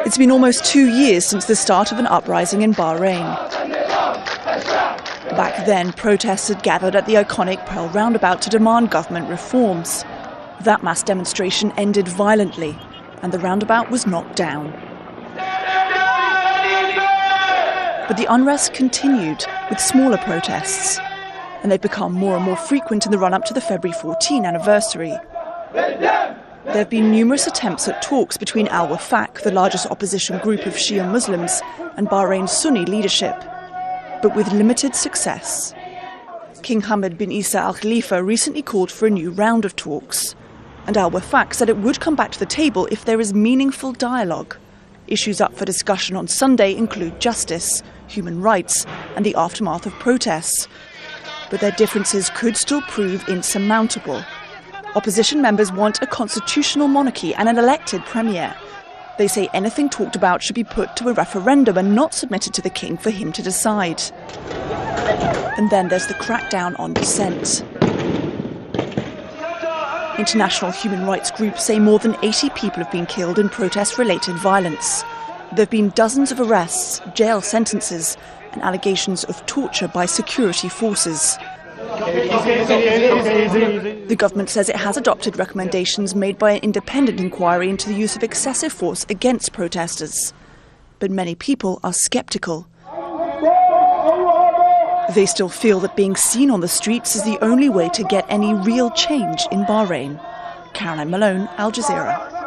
It's been almost 2 years since the start of an uprising in Bahrain. Back then, protests had gathered at the iconic Pearl roundabout to demand government reforms. That mass demonstration ended violently, and the roundabout was knocked down. But the unrest continued with smaller protests, and they've become more and more frequent in the run-up to the February 14 anniversary. There have been numerous attempts at talks between al-Wafaq, the largest opposition group of Shia Muslims, and Bahrain's Sunni leadership, but with limited success. King Hamad bin Isa Al Khalifa recently called for a new round of talks, and al-Wafaq said it would come back to the table if there is meaningful dialogue. Issues up for discussion on Sunday include justice, human rights, and the aftermath of protests. But their differences could still prove insurmountable. Opposition members want a constitutional monarchy and an elected premier. They say anything talked about should be put to a referendum and not submitted to the king for him to decide. And then there's the crackdown on dissent. International human rights groups say more than 80 people have been killed in protest-related violence. There have been dozens of arrests, jail sentences, and allegations of torture by security forces. The government says it has adopted recommendations made by an independent inquiry into the use of excessive force against protesters. But many people are sceptical. They still feel that being seen on the streets is the only way to get any real change in Bahrain. Caroline Malone, Al Jazeera.